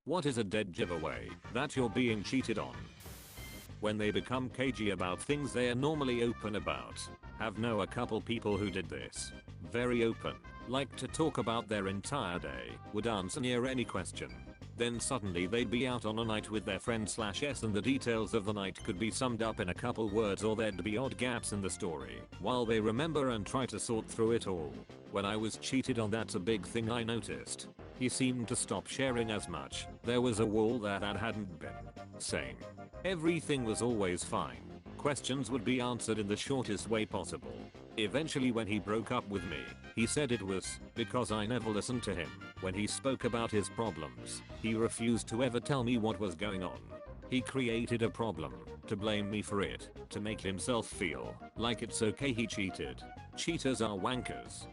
What is a dead giveaway that you're being cheated on? When they become cagey about things they are normally open about. Have know a couple people who did this. Very open, like to talk about their entire day, would answer near any question. Then suddenly they'd be out on a night with their friend/s and the details of the night could be summed up in a couple words or there'd be odd gaps in the story while they remember and try to sort through it all. When I was cheated on, that's a big thing I noticed. He seemed to stop sharing as much. There was a wall there that hadn't been. Same. Everything was always fine. Questions would be answered in the shortest way possible. Eventually when he broke up with me, he said it was because I never listened to him. When he spoke about his problems, he refused to ever tell me what was going on. He created a problem to blame me for it, to make himself feel like it's okay he cheated. Cheaters are wankers.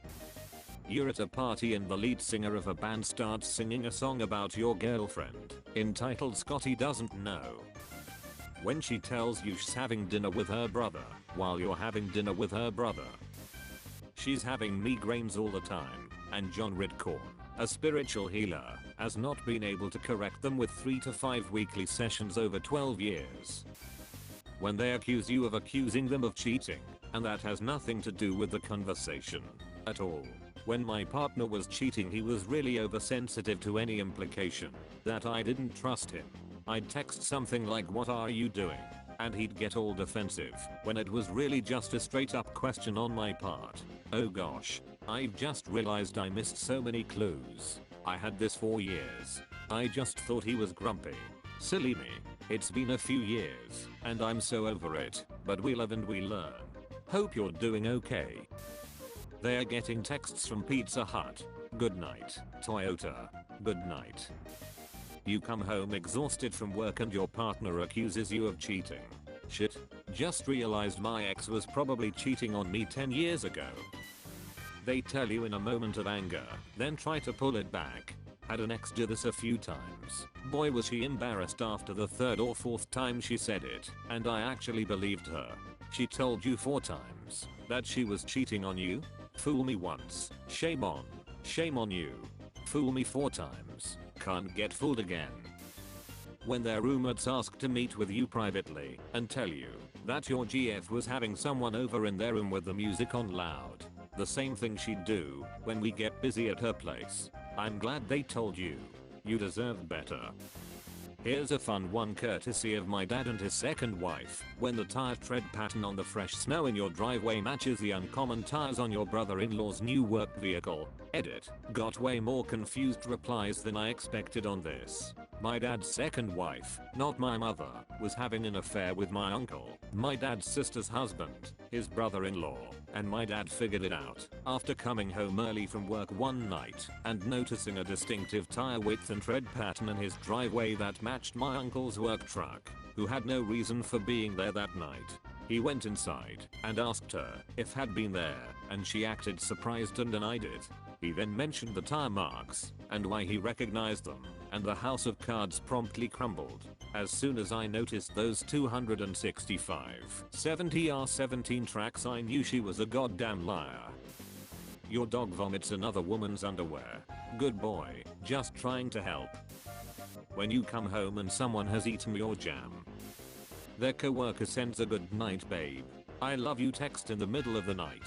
You're at a party and the lead singer of a band starts singing a song about your girlfriend, entitled Scotty Doesn't Know. When she tells you she's having dinner with her brother, while you're having dinner with her brother. She's having migraines all the time, and John Ridcorn, a spiritual healer, has not been able to correct them with 3 to 5 weekly sessions over 12 years. When they accuse you of accusing them of cheating, and that has nothing to do with the conversation at all. When my partner was cheating he was really oversensitive to any implication that I didn't trust him. I'd text something like "what are you doing?" and he'd get all defensive when it was really just a straight up question on my part. Oh gosh, I've just realized I missed so many clues. I had this for years. I just thought he was grumpy. Silly me. It's been a few years and I'm so over it, but we live and we learn. Hope you're doing okay. They're getting texts from Pizza Hut. Good night. Toyota. Good night. You come home exhausted from work and your partner accuses you of cheating. Shit. Just realized my ex was probably cheating on me 10 years ago. They tell you in a moment of anger, then try to pull it back. Had an ex do this a few times. Boy was she embarrassed after the 3rd or 4th time she said it, and I actually believed her. She told you 4 times that she was cheating on you? Fool me once. Shame on you. Fool me 4 times. Can't get fooled again. When their roommates ask to meet with you privately and tell you that your GF was having someone over in their room with the music on loud. The same thing she'd do when we get busy at her place. I'm glad they told you. You deserve better. Here's a fun one courtesy of my dad and his second wife. When the tire tread pattern on the fresh snow in your driveway matches the uncommon tires on your brother-in-law's new work vehicle. Edit. Got way more confused replies than I expected on this. My dad's second wife, not my mother, was having an affair with my uncle, my dad's sister's husband, his brother-in-law, and my dad figured it out after coming home early from work one night and noticing a distinctive tire width and tread pattern in his driveway that matched my uncle's work truck, who had no reason for being there that night. He went inside and asked her if had been there, and she acted surprised and denied it. He then mentioned the tire marks and why he recognized them, and the house of cards promptly crumbled. As soon as I noticed those 265 70R17 tracks I knew she was a goddamn liar. Your dog vomits another woman's underwear. Good boy, just trying to help. When you come home and someone has eaten your jam. Their coworker sends a "good night babe, I love you" text in the middle of the night.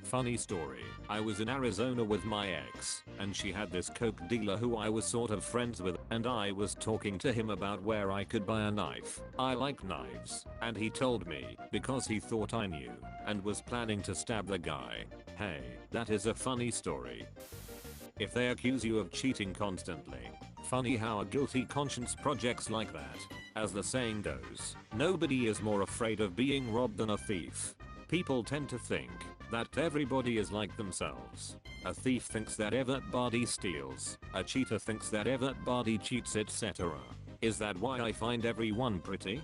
Funny story, I was in Arizona with my ex, and she had this coke dealer who I was sort of friends with, and I was talking to him about where I could buy a knife. I like knives, and he told me because he thought I knew and was planning to stab the guy. Hey, that is a funny story. If they accuse you of cheating constantly, funny how a guilty conscience projects like that. As the saying goes, nobody is more afraid of being robbed than a thief. People tend to think that everybody is like themselves. A thief thinks that everybody steals. A cheater thinks that everybody cheats, etc. Is that why I find everyone pretty?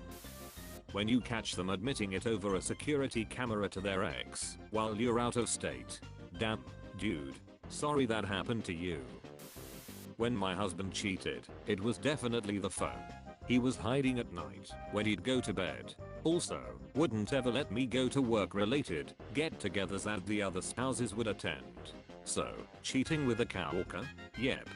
When you catch them admitting it over a security camera to their ex while you're out of state. Damn, dude. Sorry that happened to you. When my husband cheated, it was definitely the phone. He was hiding at night when he'd go to bed. Also, wouldn't ever let me go to work-related get-togethers that the other spouses would attend. So, cheating with a coworker? Yep.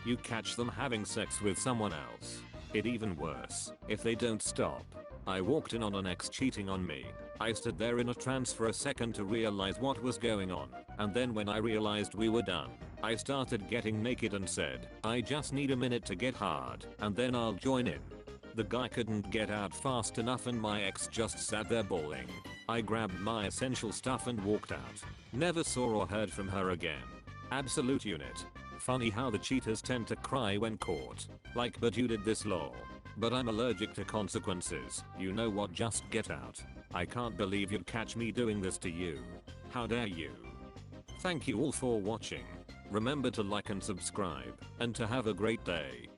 You catch them having sex with someone else. It even worse if they don't stop. I walked in on an ex cheating on me. I stood there in a trance for a second to realize what was going on, and then when I realized we were done, I started getting naked and said, I just need a minute to get hard, and then I'll join in. The guy couldn't get out fast enough and my ex just sat there bawling. I grabbed my essential stuff and walked out. Never saw or heard from her again. Absolute unit. Funny how the cheaters tend to cry when caught. Like, but you did this lol. But I'm allergic to consequences. You know what, just get out. I can't believe you'd catch me doing this to you. How dare you. Thank you all for watching. Remember to like and subscribe, and to have a great day.